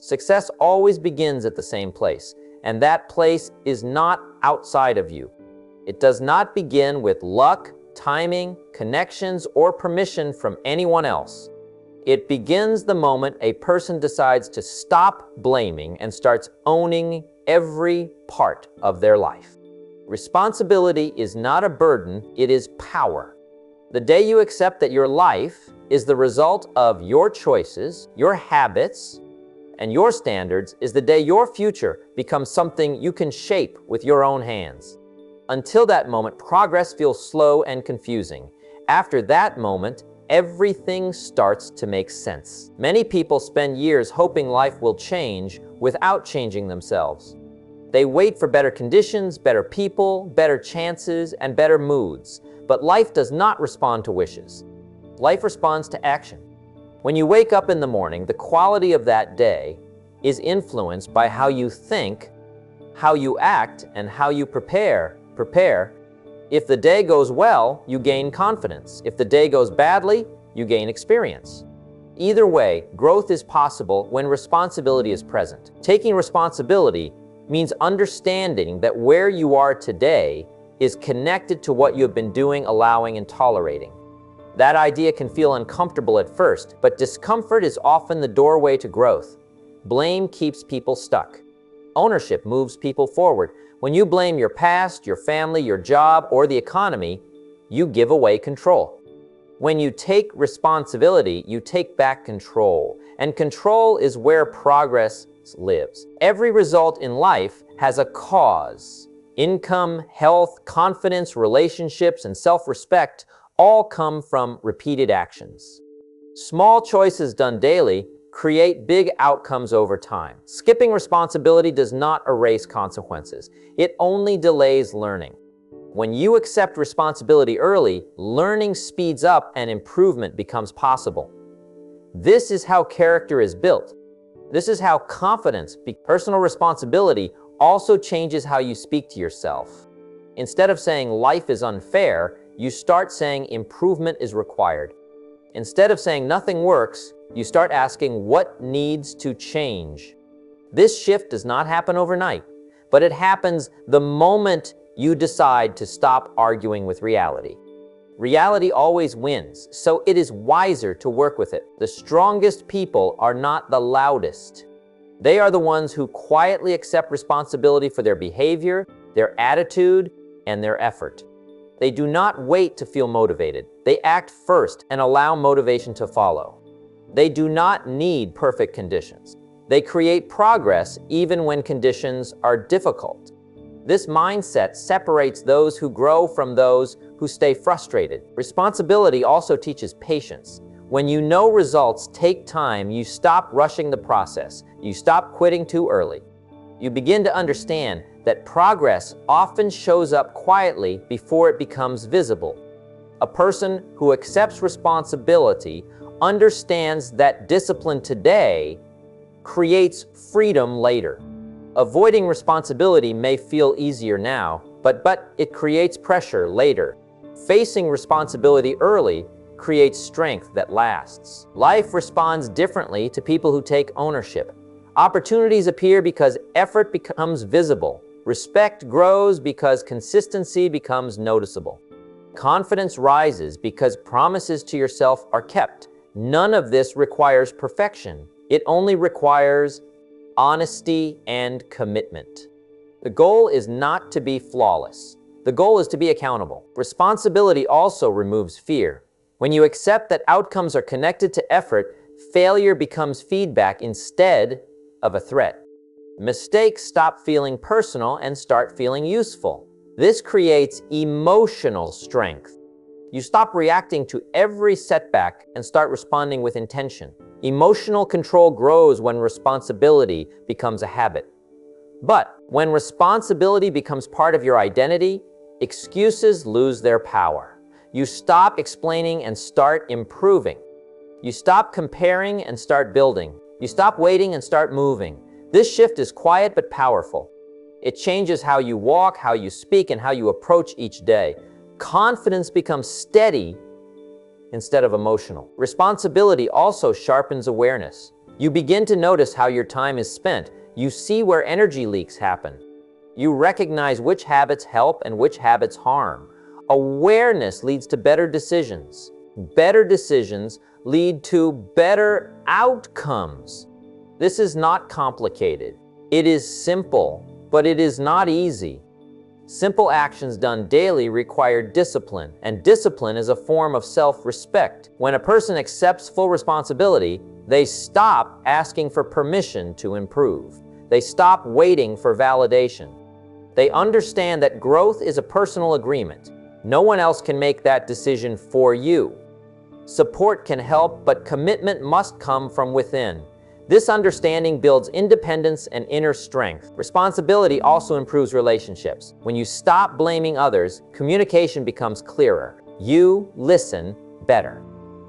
Success always begins at the same place, and that place is not outside of you. It does not begin with luck, timing, connections, or permission from anyone else. It begins the moment a person decides to stop blaming and starts owning every part of their life. Responsibility is not a burden, it is power. The day you accept that your life is the result of your choices, your habits, and your standards is the day your future becomes something you can shape with your own hands. Until that moment, progress feels slow and confusing. After that moment, everything starts to make sense. Many people spend years hoping life will change without changing themselves. They wait for better conditions, better people, better chances, and better moods. But life does not respond to wishes. Life responds to action. When you wake up in the morning, the quality of that day is influenced by how you think, how you act, and how you prepare. If the day goes well, you gain confidence. If the day goes badly, you gain experience. Either way, growth is possible when responsibility is present. Taking responsibility means understanding that where you are today is connected to what you have been doing, allowing, and tolerating. That idea can feel uncomfortable at first, but discomfort is often the doorway to growth. Blame keeps people stuck. Ownership moves people forward. When you blame your past, your family, your job, or the economy, you give away control. When you take responsibility, you take back control. And control is where progress lives. Every result in life has a cause. Income, health, confidence, relationships, and self-respect all come from repeated actions. Small choices done daily create big outcomes over time. Skipping responsibility does not erase consequences. It only delays learning. When you accept responsibility early, learning speeds up and improvement becomes possible. This is how character is built. This is how confidence, personal responsibility also changes how you speak to yourself. Instead of saying life is unfair, you start saying improvement is required. Instead of saying nothing works, you start asking what needs to change. This shift does not happen overnight, but it happens the moment you decide to stop arguing with reality. Reality always wins, so it is wiser to work with it. The strongest people are not the loudest. They are the ones who quietly accept responsibility for their behavior, their attitude, and their effort. They do not wait to feel motivated. They act first and allow motivation to follow. They do not need perfect conditions. They create progress even when conditions are difficult. This mindset separates those who grow from those who stay frustrated. Responsibility also teaches patience. When you know results take time, you stop rushing the process. You stop quitting too early. You begin to understand that progress often shows up quietly before it becomes visible. A person who accepts responsibility understands that discipline today creates freedom later. Avoiding responsibility may feel easier now, but it creates pressure later. Facing responsibility early creates strength that lasts. Life responds differently to people who take ownership. Opportunities appear because effort becomes visible. Respect grows because consistency becomes noticeable. Confidence rises because promises to yourself are kept. None of this requires perfection. It only requires honesty and commitment. The goal is not to be flawless. The goal is to be accountable. Responsibility also removes fear. When you accept that outcomes are connected to effort, failure becomes feedback instead of a threat. Mistakes stop feeling personal and start feeling useful. This creates emotional strength. You stop reacting to every setback and start responding with intention. Emotional control grows when responsibility becomes a habit. But when responsibility becomes part of your identity, excuses lose their power. You stop explaining and start improving. You stop comparing and start building. You stop waiting and start moving. This shift is quiet but powerful. It changes how you walk, how you speak, and how you approach each day. Confidence becomes steady instead of emotional. Responsibility also sharpens awareness. You begin to notice how your time is spent. You see where energy leaks happen. You recognize which habits help and which habits harm. Awareness leads to better decisions. Better decisions lead to better outcomes. This is not complicated. It is simple, but it is not easy. Simple actions done daily require discipline, and discipline is a form of self-respect. When a person accepts full responsibility, they stop asking for permission to improve. They stop waiting for validation. They understand that growth is a personal agreement. No one else can make that decision for you. Support can help, but commitment must come from within. This understanding builds independence and inner strength. Responsibility also improves relationships. When you stop blaming others, communication becomes clearer. You listen better.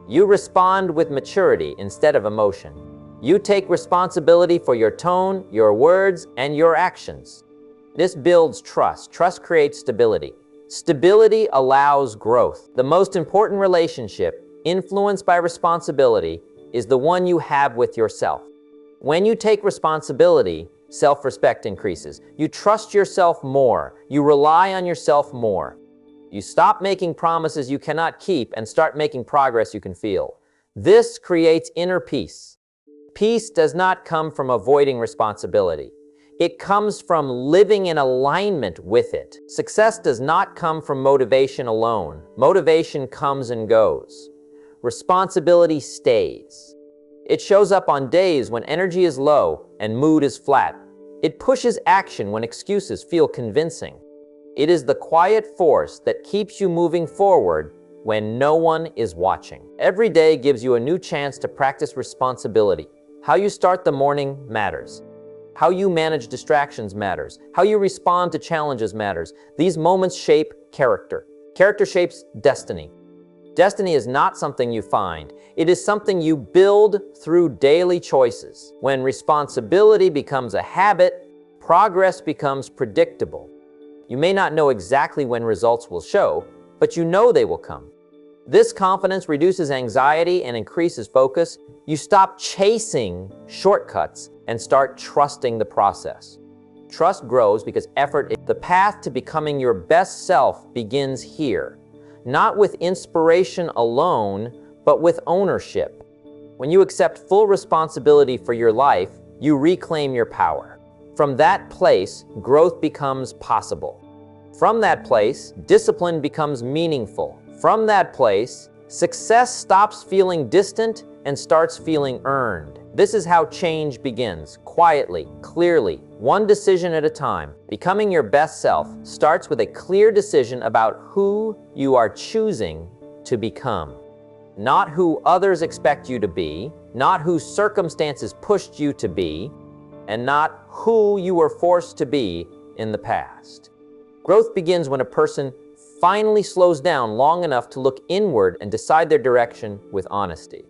You respond with maturity instead of emotion. You take responsibility for your tone, your words, and your actions. This builds trust. Trust creates stability. Stability allows growth. The most important relationship, influenced by responsibility, is the one you have with yourself. When you take responsibility, self-respect increases. You trust yourself more. You rely on yourself more. You stop making promises you cannot keep and start making progress you can feel. This creates inner peace. Peace does not come from avoiding responsibility. It comes from living in alignment with it. Success does not come from motivation alone. Motivation comes and goes. Responsibility stays. It shows up on days when energy is low and mood is flat. It pushes action when excuses feel convincing. It is the quiet force that keeps you moving forward when no one is watching. Every day gives you a new chance to practice responsibility. How you start the morning matters. How you manage distractions matters. How you respond to challenges matters. These moments shape character. Character shapes destiny. Destiny is not something you find. It is something you build through daily choices. When responsibility becomes a habit, progress becomes predictable. You may not know exactly when results will show, but you know they will come. This confidence reduces anxiety and increases focus. You stop chasing shortcuts and start trusting the process. Trust grows because effort is the path to becoming your best self begins here. Not with inspiration alone, but with ownership. When you accept full responsibility for your life, you reclaim your power. From that place, growth becomes possible. From that place, discipline becomes meaningful. From that place, success stops feeling distant and starts feeling earned. This is how change begins, quietly, clearly, one decision at a time. Becoming your best self starts with a clear decision about who you are choosing to become. Not who others expect you to be, not who circumstances pushed you to be, and not who you were forced to be in the past. Growth begins when a person finally slows down long enough to look inward and decide their direction with honesty.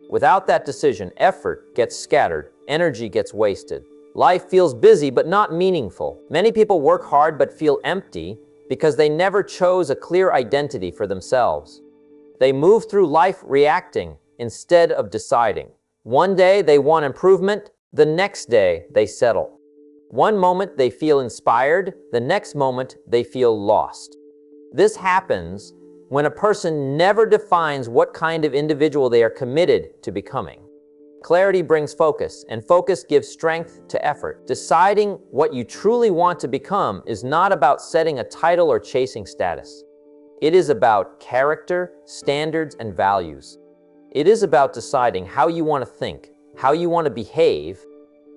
Without that decision, effort gets scattered, energy gets wasted. Life feels busy but not meaningful. Many people work hard but feel empty because they never chose a clear identity for themselves. They move through life reacting instead of deciding. One day they want improvement, the next day they settle. One moment they feel inspired, the next moment they feel lost. This happens when a person never defines what kind of individual they are committed to becoming. Clarity brings focus, and focus gives strength to effort. Deciding what you truly want to become is not about setting a title or chasing status. It is about character, standards, and values. It is about deciding how you want to think, how you want to behave,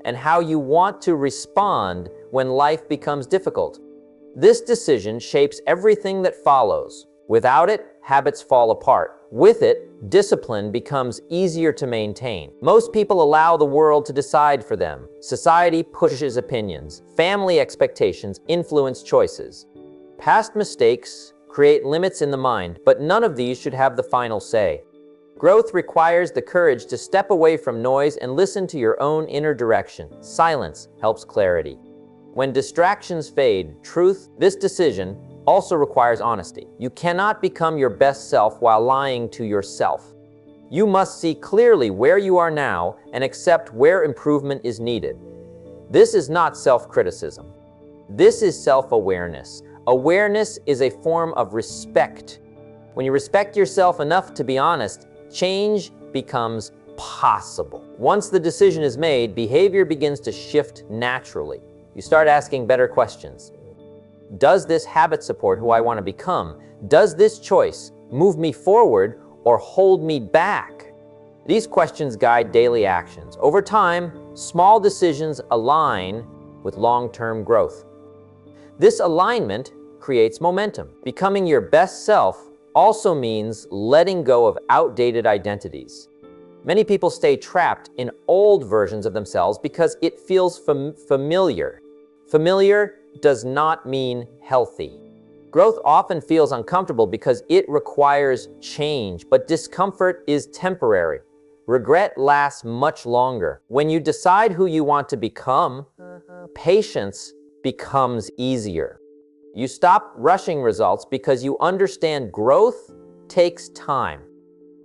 and how you want to respond when life becomes difficult. This decision shapes everything that follows. Without it, habits fall apart. With it, discipline becomes easier to maintain. Most people allow the world to decide for them. Society pushes opinions. Family expectations influence choices. Past mistakes create limits in the mind, but none of these should have the final say. Growth requires the courage to step away from noise and listen to your own inner direction. Silence helps clarity. When distractions fade, this decision also requires honesty. You cannot become your best self while lying to yourself. You must see clearly where you are now and accept where improvement is needed. This is not self-criticism. This is self-awareness. Awareness is a form of respect. When you respect yourself enough to be honest, change becomes possible. Once the decision is made, behavior begins to shift naturally. You start asking better questions. Does this habit support who I want to become? Does this choice move me forward or hold me back? These questions guide daily actions. Over time, small decisions align with long-term growth. This alignment creates momentum. Becoming your best self also means letting go of outdated identities. Many people stay trapped in old versions of themselves because it feels familiar. Familiar does not mean healthy. Growth often feels uncomfortable because it requires change, but discomfort is temporary. Regret lasts much longer. When you decide who you want to become, patience becomes easier. You stop rushing results because you understand growth takes time.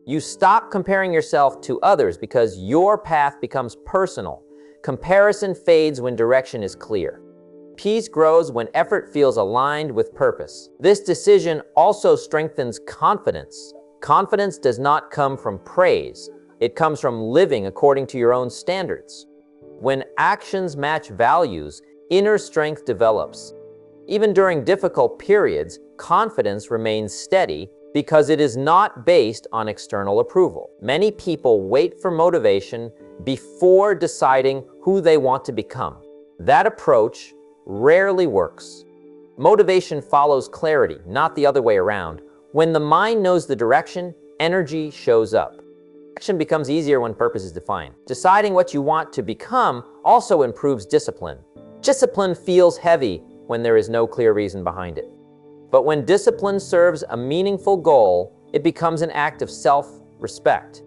You stop comparing yourself to others because your path becomes personal. Comparison fades when direction is clear. Peace grows when effort feels aligned with purpose. This decision also strengthens confidence. Confidence does not come from praise. It comes from living according to your own standards. When actions match values, inner strength develops. Even during difficult periods, confidence remains steady because it is not based on external approval. Many people wait for motivation before deciding who they want to become. That approach rarely works. Motivation follows clarity, not the other way around. When the mind knows the direction, energy shows up. Action becomes easier when purpose is defined. Deciding what you want to become also improves discipline. Discipline feels heavy when there is no clear reason behind it. But when discipline serves a meaningful goal, it becomes an act of self-respect.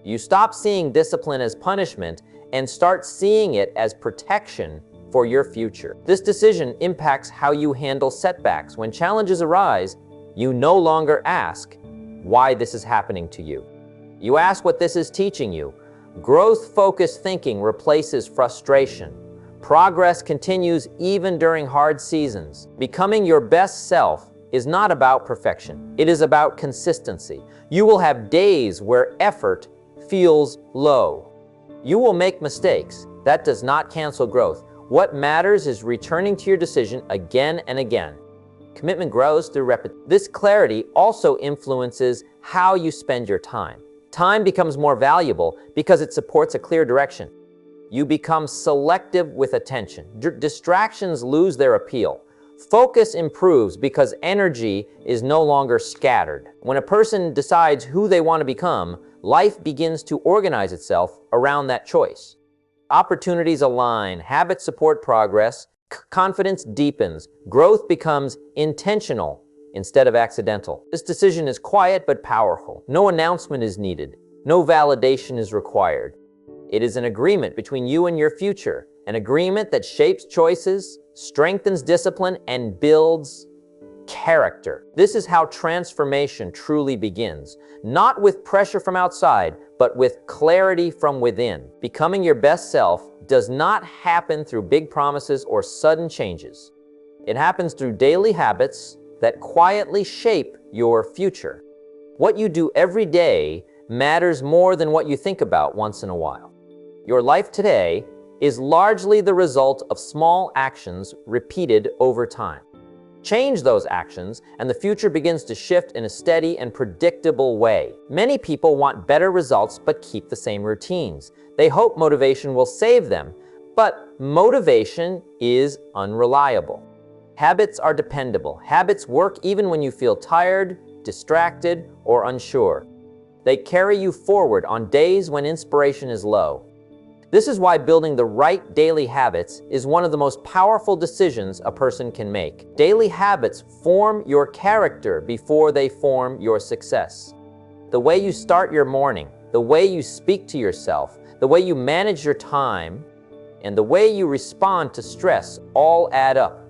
You stop seeing discipline as punishment and start seeing it as protection for your future. This decision impacts how you handle setbacks. When challenges arise, you no longer ask why this is happening to you. You ask what this is teaching you. Growth-focused thinking replaces frustration. Progress continues even during hard seasons. Becoming your best self is not about perfection. It is about consistency. You will have days where effort feels low. You will make mistakes. That does not cancel growth. What matters is returning to your decision again and again. Commitment grows through repetition. This clarity also influences how you spend your time. Time becomes more valuable because it supports a clear direction. You become selective with attention. Distractions lose their appeal. Focus improves because energy is no longer scattered. When a person decides who they want to become, life begins to organize itself around that choice. Opportunities align, habits support progress, confidence deepens, growth becomes intentional instead of accidental. This decision is quiet but powerful. No announcement is needed. No validation is required. It is an agreement between you and your future, an agreement that shapes choices, strengthens discipline, and builds character. This is how transformation truly begins, not with pressure from outside, but with clarity from within. Becoming your best self does not happen through big promises or sudden changes. It happens through daily habits that quietly shape your future. What you do every day matters more than what you think about once in a while. Your life today is largely the result of small actions repeated over time. Change those actions, and the future begins to shift in a steady and predictable way. Many people want better results but keep the same routines. They hope motivation will save them, but motivation is unreliable. Habits are dependable. Habits work even when you feel tired, distracted, or unsure. They carry you forward on days when inspiration is low. This is why building the right daily habits is one of the most powerful decisions a person can make. Daily habits form your character before they form your success. The way you start your morning, the way you speak to yourself, the way you manage your time, and the way you respond to stress all add up.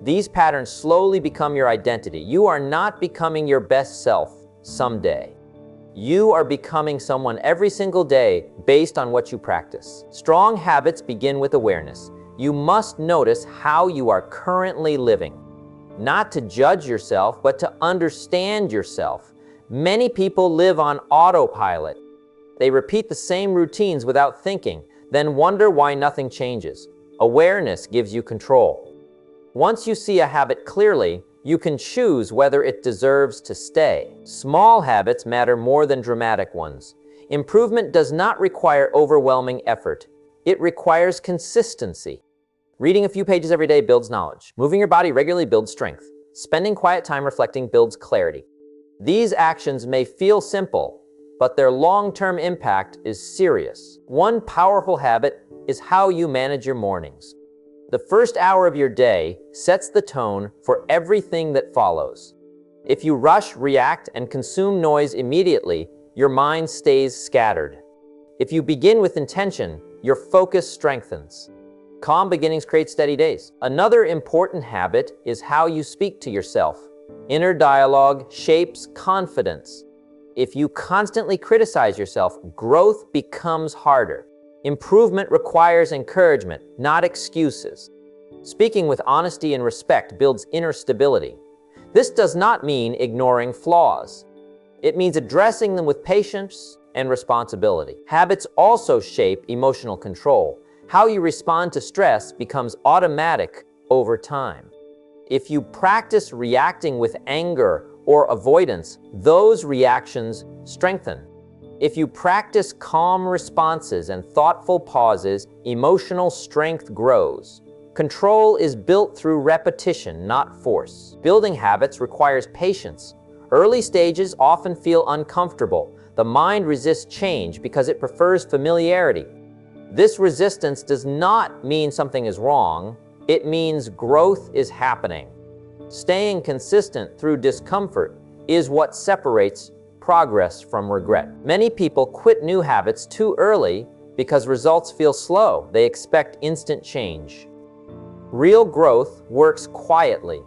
These patterns slowly become your identity. You are not becoming your best self someday. You are becoming someone every single day based on what you practice. Strong habits begin with awareness. You must notice how you are currently living. Not to judge yourself, but to understand yourself. Many people live on autopilot. They repeat the same routines without thinking, then wonder why nothing changes. Awareness gives you control. Once you see a habit clearly, you can choose whether it deserves to stay. Small habits matter more than dramatic ones. Improvement does not require overwhelming effort. It requires consistency. Reading a few pages every day builds knowledge. Moving your body regularly builds strength. Spending quiet time reflecting builds clarity. These actions may feel simple, but their long-term impact is serious. One powerful habit is how you manage your mornings. The first hour of your day sets the tone for everything that follows. If you rush, react, and consume noise immediately, your mind stays scattered. If you begin with intention, your focus strengthens. Calm beginnings create steady days. Another important habit is how you speak to yourself. Inner dialogue shapes confidence. If you constantly criticize yourself, growth becomes harder. Improvement requires encouragement, not excuses. Speaking with honesty and respect builds inner stability. This does not mean ignoring flaws. It means addressing them with patience and responsibility. Habits also shape emotional control. How you respond to stress becomes automatic over time. If you practice reacting with anger or avoidance, those reactions strengthen. If you practice calm responses and thoughtful pauses, emotional strength grows. Control is built through repetition, not force. Building habits requires patience. Early stages often feel uncomfortable. The mind resists change because it prefers familiarity. This resistance does not mean something is wrong. It means growth is happening. Staying consistent through discomfort is what separates progress from regret. Many people quit new habits too early because results feel slow. They expect instant change. Real growth works quietly.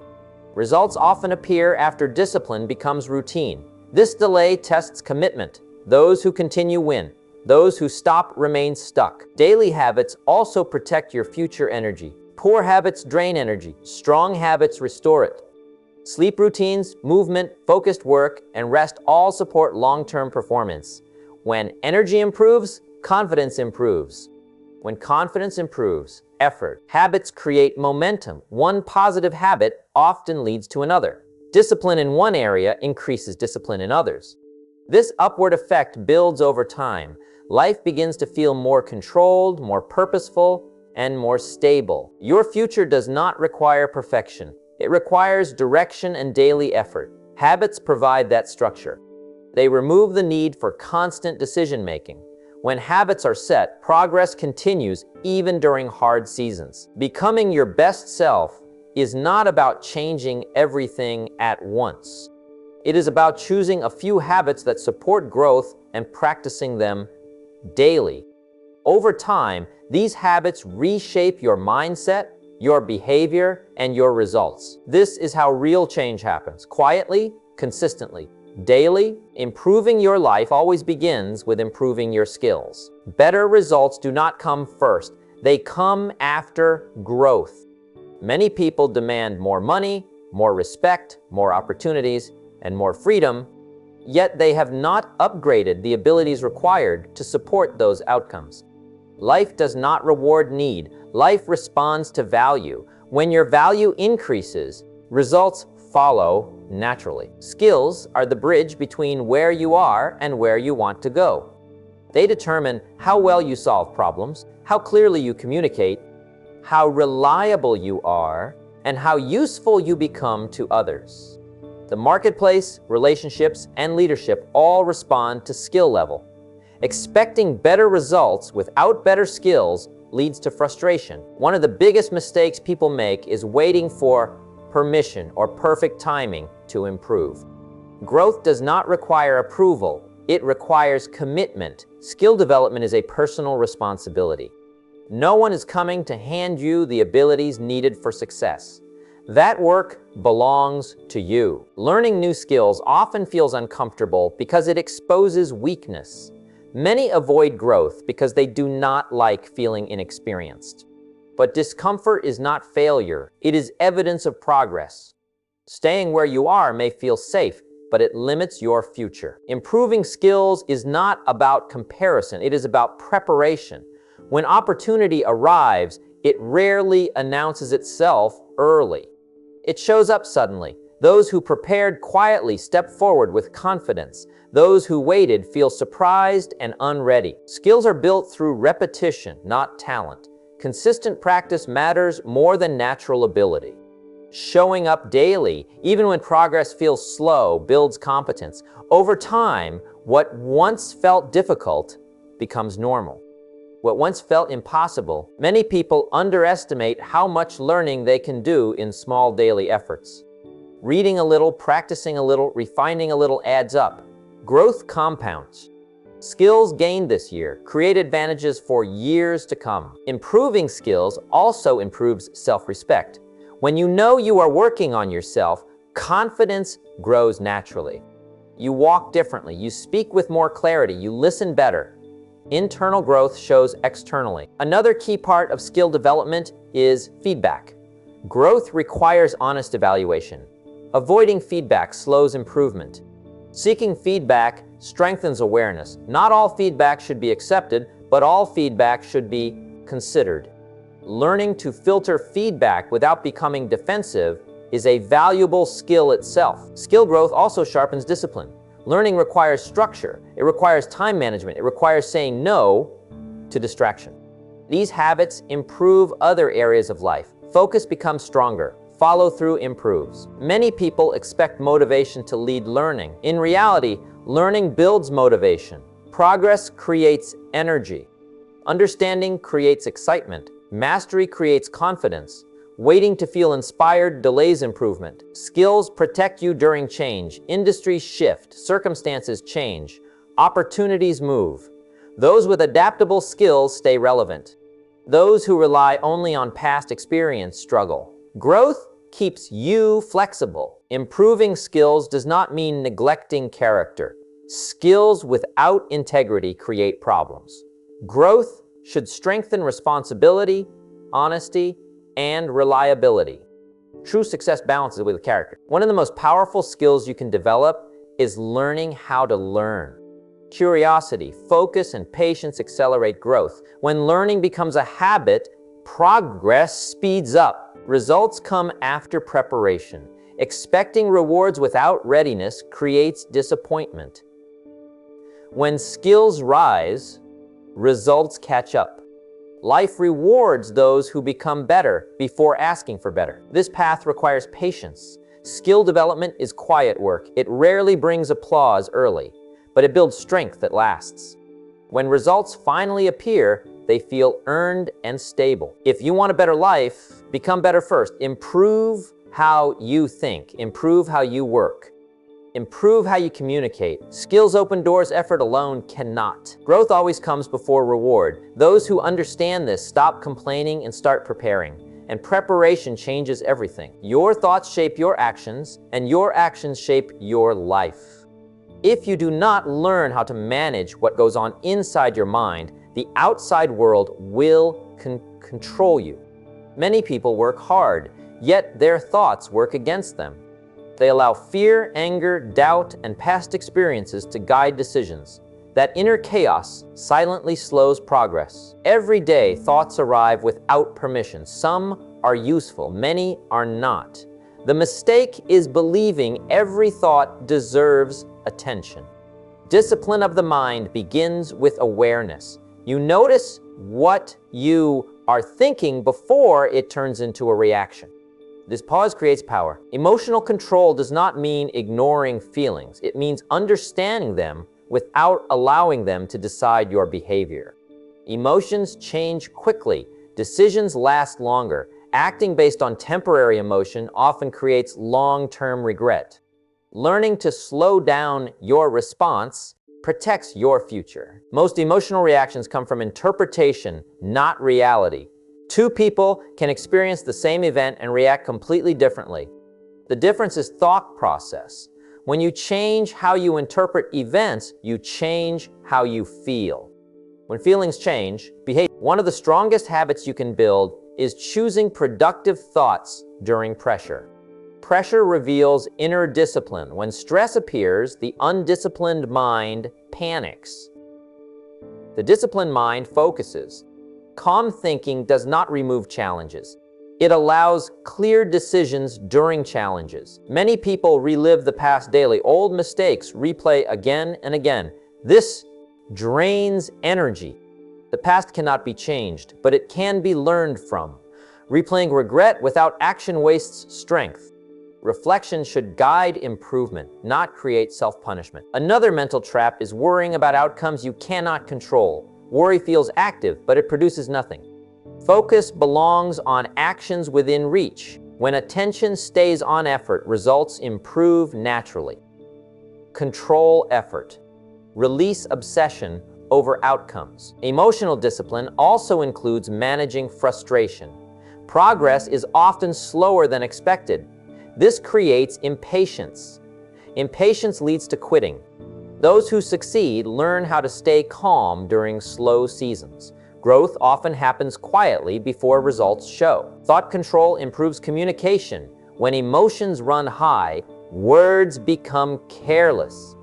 Results often appear after discipline becomes routine. This delay tests commitment. Those who continue win. Those who stop remain stuck. Daily habits also protect your future energy. Poor habits drain energy. Strong habits restore it. Sleep routines, movement, focused work, and rest all support long-term performance. When energy improves, confidence improves. When confidence improves, habits create momentum. One positive habit often leads to another. Discipline in one area increases discipline in others. This upward effect builds over time. Life begins to feel more controlled, more purposeful, and more stable. Your future does not require perfection. It requires direction and daily effort. Habits provide that structure. They remove the need for constant decision-making. When habits are set, progress continues even during hard seasons. Becoming your best self is not about changing everything at once. It is about choosing a few habits that support growth and practicing them daily. Over time, these habits reshape your mindset, your behavior, and your results. This is how real change happens. Quietly, consistently, daily. Improving your life always begins with improving your skills. Better results do not come first. They come after growth. Many people demand more money, more respect, more opportunities, and more freedom, yet they have not upgraded the abilities required to support those outcomes. Life does not reward need. Life responds to value. When your value increases, results follow naturally. Skills are the bridge between where you are and where you want to go. They determine how well you solve problems, how clearly you communicate, how reliable you are, and how useful you become to others. The marketplace, relationships, and leadership all respond to skill level. Expecting better results without better skills leads to frustration. One of the biggest mistakes people make is waiting for permission or perfect timing to improve. Growth does not require approval. It requires commitment. Skill development is a personal responsibility. No one is coming to hand you the abilities needed for success. That work belongs to you. Learning new skills often feels uncomfortable because it exposes weakness. Many avoid growth because they do not like feeling inexperienced. But discomfort is not failure. It is evidence of progress. Staying where you are may feel safe, but it limits your future. Improving skills is not about comparison. It is about preparation. When opportunity arrives, it rarely announces itself early. It shows up suddenly. Those who prepared quietly step forward with confidence. Those who waited feel surprised and unready. Skills are built through repetition, not talent. Consistent practice matters more than natural ability. Showing up daily, even when progress feels slow, builds competence. Over time, what once felt difficult becomes normal. What once felt impossible, many people underestimate how much learning they can do in small daily efforts. Reading a little, practicing a little, refining a little adds up. Growth compounds. Skills gained this year create advantages for years to come. Improving skills also improves self-respect. When you know you are working on yourself, confidence grows naturally. You walk differently, you speak with more clarity, you listen better. Internal growth shows externally. Another key part of skill development is feedback. Growth requires honest evaluation. Avoiding feedback slows improvement. Seeking feedback strengthens awareness. Not all feedback should be accepted, but all feedback should be considered. Learning to filter feedback without becoming defensive is a valuable skill itself. Skill growth also sharpens discipline. Learning requires structure. It requires time management. It requires saying no to distraction. These habits improve other areas of life. Focus becomes stronger. Follow-through improves. Many people expect motivation to lead learning. In reality, learning builds motivation. Progress creates energy. Understanding creates excitement. Mastery creates confidence. Waiting to feel inspired delays improvement. Skills protect you during change. Industries shift. Circumstances change. Opportunities move. Those with adaptable skills stay relevant. Those who rely only on past experience struggle. Growth keeps you flexible. Improving skills does not mean neglecting character. Skills without integrity create problems. Growth should strengthen responsibility, honesty, and reliability. True success balances with character. One of the most powerful skills you can develop is learning how to learn. Curiosity, focus, and patience accelerate growth. When learning becomes a habit, progress speeds up. Results come after preparation. Expecting rewards without readiness creates disappointment. When skills rise, results catch up. Life rewards those who become better before asking for better. This path requires patience. Skill development is quiet work. It rarely brings applause early, but it builds strength that lasts. When results finally appear, they feel earned and stable. If you want a better life, become better first. Improve how you think. Improve how you work. Improve how you communicate. Skills open doors, effort alone cannot. Growth always comes before reward. Those who understand this stop complaining and start preparing. And preparation changes everything. Your thoughts shape your actions, and your actions shape your life. If you do not learn how to manage what goes on inside your mind, the outside world will control you. Many people work hard, yet their thoughts work against them. They allow fear, anger, doubt, and past experiences to guide decisions. That inner chaos silently slows progress. Every day, thoughts arrive without permission. Some are useful, many are not. The mistake is believing every thought deserves attention. Discipline of the mind begins with awareness. You notice what you are thinking before it turns into a reaction. This pause creates power. Emotional control does not mean ignoring feelings. It means understanding them without allowing them to decide your behavior. Emotions change quickly. Decisions last longer. Acting based on temporary emotion often creates long-term regret. Learning to slow down your response protects your future. Most emotional reactions come from interpretation, not reality. Two people can experience the same event and react completely differently. The difference is thought process. When you change how you interpret events, you change how you feel. When feelings change, behavior. One of the strongest habits you can build is choosing productive thoughts during pressure. Pressure reveals inner discipline. When stress appears, the undisciplined mind panics. The disciplined mind focuses. Calm thinking does not remove challenges. It allows clear decisions during challenges. Many people relive the past daily. Old mistakes replay again and again. This drains energy. The past cannot be changed, but it can be learned from. Replaying regret without action wastes strength. Reflection should guide improvement, not create self-punishment. Another mental trap is worrying about outcomes you cannot control. Worry feels active, but it produces nothing. Focus belongs on actions within reach. When attention stays on effort, results improve naturally. Control effort. Release obsession over outcomes. Emotional discipline also includes managing frustration. Progress is often slower than expected. This creates impatience. Impatience leads to quitting. Those who succeed learn how to stay calm during slow seasons. Growth often happens quietly before results show. Thought control improves communication. When emotions run high, words become careless.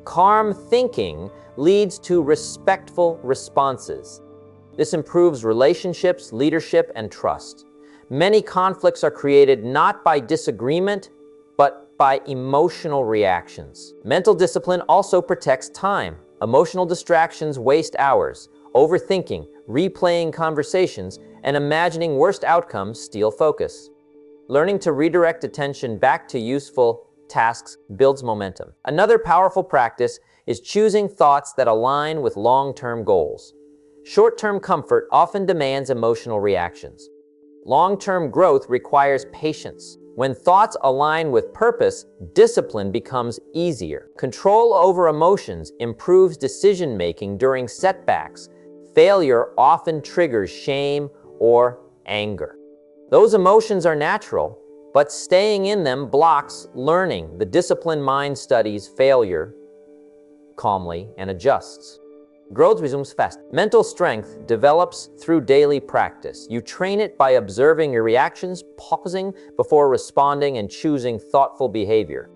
Calm thinking leads to respectful responses. This improves relationships, leadership, and trust. Many conflicts are created not by disagreement, but by emotional reactions. Mental discipline also protects time. Emotional distractions waste hours. Overthinking, replaying conversations, and imagining worst outcomes steal focus. Learning to redirect attention back to useful tasks builds momentum. Another powerful practice is choosing thoughts that align with long-term goals. Short-term comfort often demands emotional reactions. Long-term growth requires patience. When thoughts align with purpose, discipline becomes easier. Control over emotions improves decision-making during setbacks. Failure often triggers shame or anger. Those emotions are natural, but staying in them blocks learning. The disciplined mind studies failure calmly and adjusts. Growth resumes fast. Mental strength develops through daily practice. You train it by observing your reactions, pausing before responding, and choosing thoughtful behavior.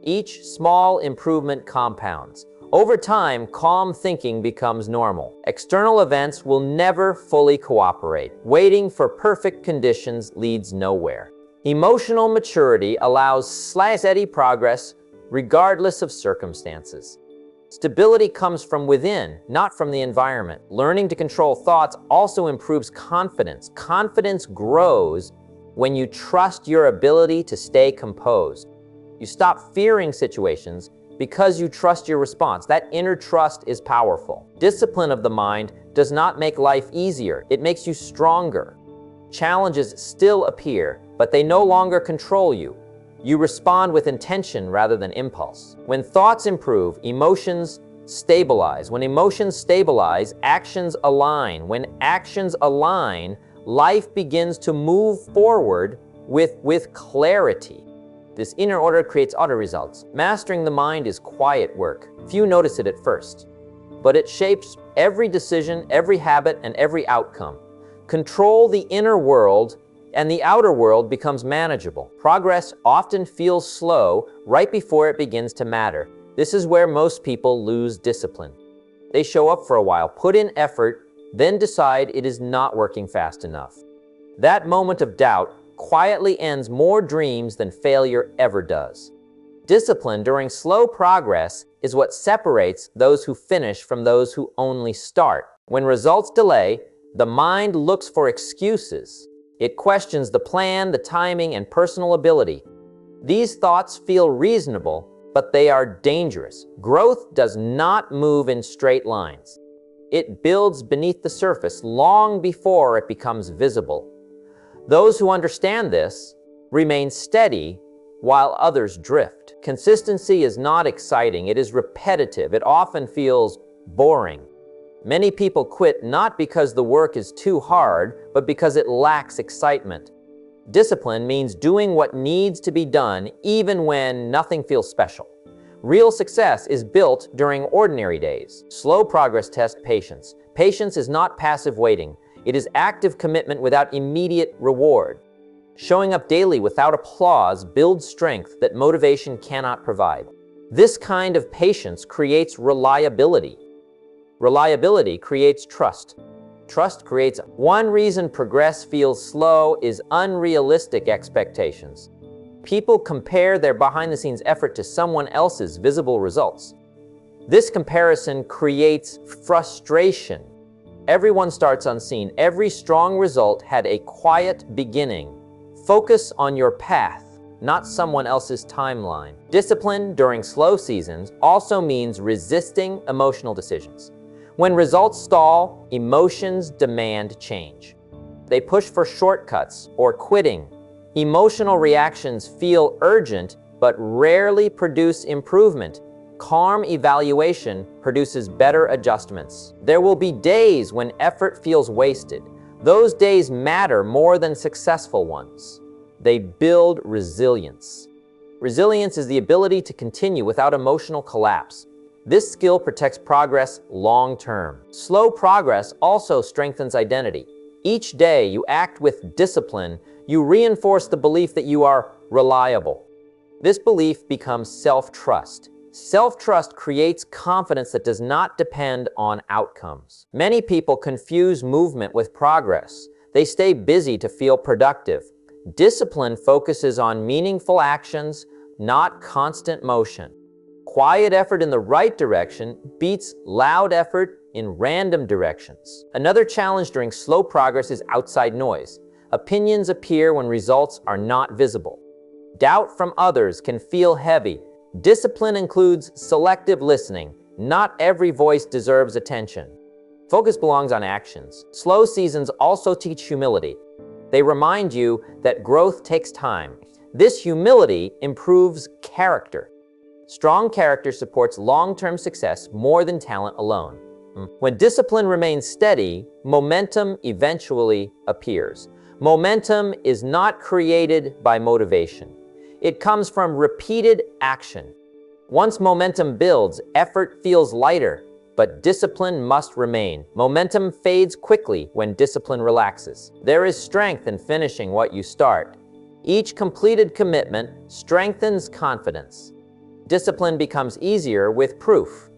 Each small improvement compounds. Over time, calm thinking becomes normal. External events will never fully cooperate. Waiting for perfect conditions leads nowhere. Emotional maturity allows steady progress regardless of circumstances. Stability comes from within, not from the environment. Learning to control thoughts also improves confidence. Confidence grows when you trust your ability to stay composed. You stop fearing situations because you trust your response. That inner trust is powerful. Discipline of the mind does not make life easier. It makes you stronger. Challenges still appear, but they no longer control you. You respond with intention rather than impulse. When thoughts improve, emotions stabilize. When emotions stabilize, actions align. When actions align, life begins to move forward with clarity. This inner order creates outer results. Mastering the mind is quiet work. Few notice it at first, but it shapes every decision, every habit, and every outcome. Control the inner world, and the outer world becomes manageable. Progress often feels slow right before it begins to matter. This is where most people lose discipline. They show up for a while, put in effort, then decide it is not working fast enough. That moment of doubt quietly ends more dreams than failure ever does. Discipline during slow progress is what separates those who finish from those who only start. When results delay, the mind looks for excuses. It questions the plan, the timing, and personal ability. These thoughts feel reasonable, but they are dangerous. Growth does not move in straight lines. It builds beneath the surface long before it becomes visible. Those who understand this remain steady while others drift. Consistency is not exciting. It is repetitive. It often feels boring. Many people quit not because the work is too hard, but because it lacks excitement. Discipline means doing what needs to be done even when nothing feels special. Real success is built during ordinary days. Slow progress tests patience. Patience is not passive waiting. It is active commitment without immediate reward. Showing up daily without applause builds strength that motivation cannot provide. This kind of patience creates reliability. Reliability creates trust. Trust creates. One reason progress feels slow is unrealistic expectations. People compare their behind-the-scenes effort to someone else's visible results. This comparison creates frustration. Everyone starts unseen. Every strong result had a quiet beginning. Focus on your path, not someone else's timeline. Discipline during slow seasons also means resisting emotional decisions. When results stall, emotions demand change. They push for shortcuts or quitting. Emotional reactions feel urgent but rarely produce improvement. Calm evaluation produces better adjustments. There will be days when effort feels wasted. Those days matter more than successful ones. They build resilience. Resilience is the ability to continue without emotional collapse. This skill protects progress long-term. Slow progress also strengthens identity. Each day you act with discipline, you reinforce the belief that you are reliable. This belief becomes self-trust. Self-trust creates confidence that does not depend on outcomes. Many people confuse movement with progress. They stay busy to feel productive. Discipline focuses on meaningful actions, not constant motion. Quiet effort in the right direction beats loud effort in random directions. Another challenge during slow progress is outside noise. Opinions appear when results are not visible. Doubt from others can feel heavy. Discipline includes selective listening. Not every voice deserves attention. Focus belongs on actions. Slow seasons also teach humility. They remind you that growth takes time. This humility improves character. Strong character supports long-term success more than talent alone. When discipline remains steady, momentum eventually appears. Momentum is not created by motivation. It comes from repeated action. Once momentum builds, effort feels lighter, but discipline must remain. Momentum fades quickly when discipline relaxes. There is strength in finishing what you start. Each completed commitment strengthens confidence. Discipline becomes easier with proof.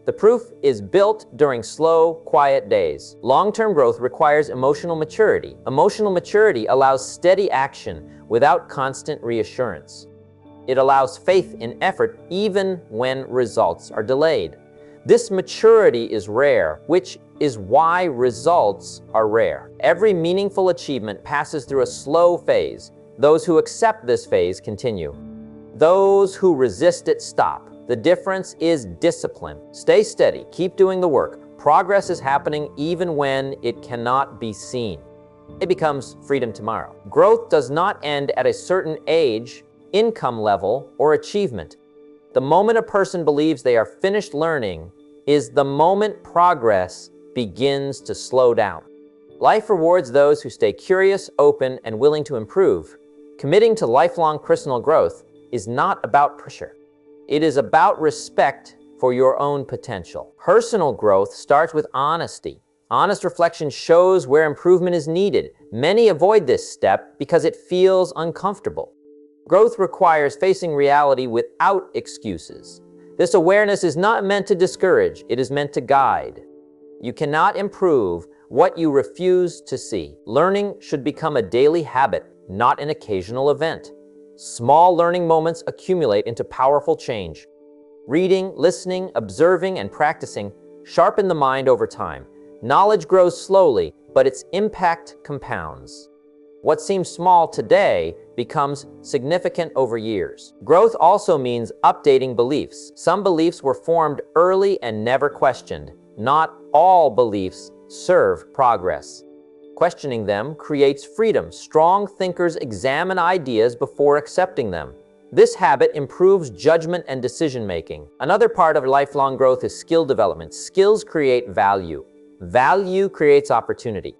The proof is built during slow, quiet days. Long-term growth requires emotional maturity. Emotional maturity allows steady action without constant reassurance. It allows faith in effort even when results are delayed. This maturity is rare, which is why results are rare. Every meaningful achievement passes through a slow phase. Those who accept this phase continue. Those who resist it stop. The difference is discipline. Stay steady, keep doing the work. Progress is happening even when it cannot be seen. It becomes freedom tomorrow. Growth does not end at a certain age, income level, or achievement. The moment a person believes they are finished learning is the moment progress begins to slow down. Life rewards those who stay curious, open, and willing to improve. Committing to lifelong personal growth is not about pressure. It is about respect for your own potential. Personal growth starts with honesty. Honest reflection shows where improvement is needed. Many avoid this step because it feels uncomfortable. Growth requires facing reality without excuses. This awareness is not meant to discourage, it is meant to guide. You cannot improve what you refuse to see. Learning should become a daily habit, not an occasional event. Small learning moments accumulate into powerful change. Reading, listening, observing, and practicing sharpen the mind over time. Knowledge grows slowly, but its impact compounds. What seems small today becomes significant over years. Growth also means updating beliefs. Some beliefs were formed early and never questioned. Not all beliefs serve progress. Questioning them creates freedom. Strong thinkers examine ideas before accepting them. This habit improves judgment and decision-making. Another part of lifelong growth is skill development. Skills create value. Value creates opportunity.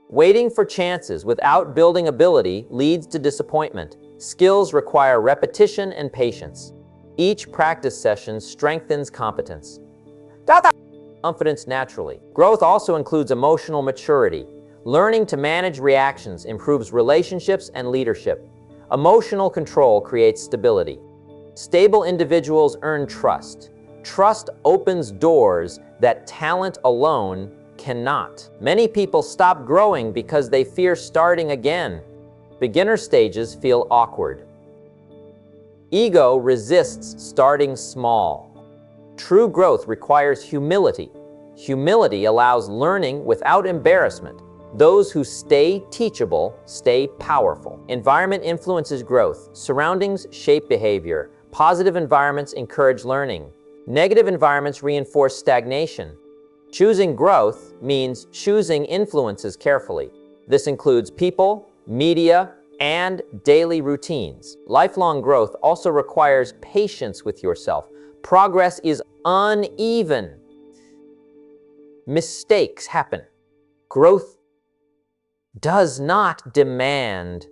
Waiting for chances without building ability leads to disappointment. Skills require repetition and patience. Each practice session strengthens competence. Confidence naturally. Growth also includes emotional maturity. Learning to manage reactions improves relationships and leadership. Emotional control creates stability. Stable individuals earn trust. Trust opens doors that talent alone cannot. Many people stop growing because they fear starting again. Beginner stages feel awkward. Ego resists starting small. True growth requires humility. Humility allows learning without embarrassment. Those who stay teachable stay powerful. Environment influences growth. Surroundings shape behavior. Positive environments encourage learning. Negative environments reinforce stagnation. Choosing growth means choosing influences carefully. This includes people, media, and daily routines. Lifelong growth also requires patience with yourself. Progress is uneven. Mistakes happen. Growth does not demand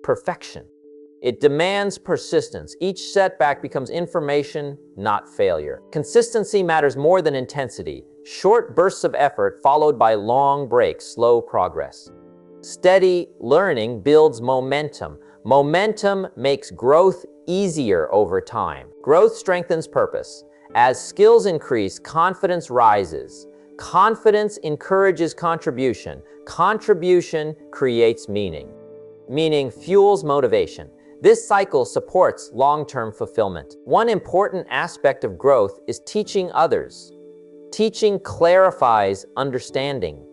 perfection. It demands persistence. Each setback becomes information, not failure. Consistency matters more than intensity. Short bursts of effort followed by long breaks, slow progress. Steady learning builds momentum. Momentum makes growth easier over time. Growth strengthens purpose. As skills increase, confidence rises. Confidence encourages contribution. Contribution creates meaning. Meaning fuels motivation. This cycle supports long-term fulfillment. One important aspect of growth is teaching others. Teaching clarifies understanding.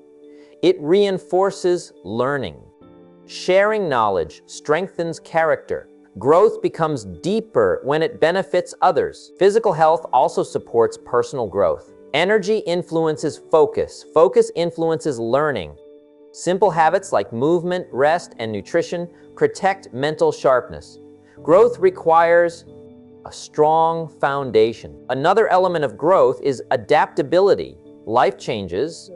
It reinforces learning. Sharing knowledge strengthens character. Growth becomes deeper when it benefits others. Physical health also supports personal growth. Energy influences focus. Focus influences learning. Simple habits like movement, rest, and nutrition protect mental sharpness. Growth requires a strong foundation. Another element of growth is adaptability. Life changes,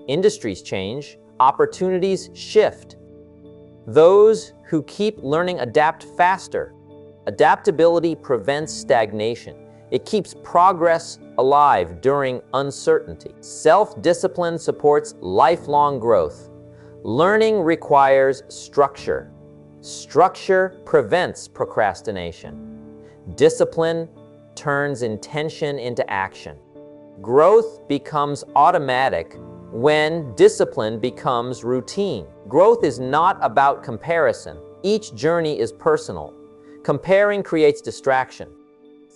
industries change, opportunities shift. Those who keep learning adapt faster. Adaptability prevents stagnation. It keeps progress alive during uncertainty. Self-discipline supports lifelong growth. Learning requires structure. Structure prevents procrastination. Discipline turns intention into action. Growth becomes automatic when discipline becomes routine. Growth is not about comparison. Each journey is personal. Comparing creates distraction.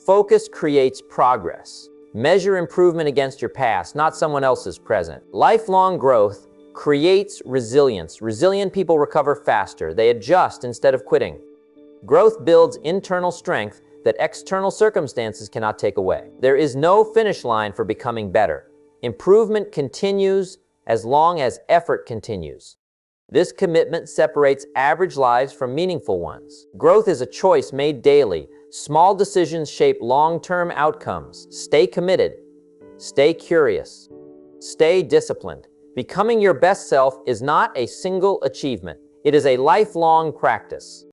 Focus creates progress. Measure improvement against your past, not someone else's present. Lifelong growth creates resilience. Resilient people recover faster. They adjust instead of quitting. Growth builds internal strength that external circumstances cannot take away. There is no finish line for becoming better. Improvement continues as long as effort continues. This commitment separates average lives from meaningful ones. Growth is a choice made daily. Small decisions shape long-term outcomes. Stay committed. Stay curious. Stay disciplined. Becoming your best self is not a single achievement. It is a lifelong practice.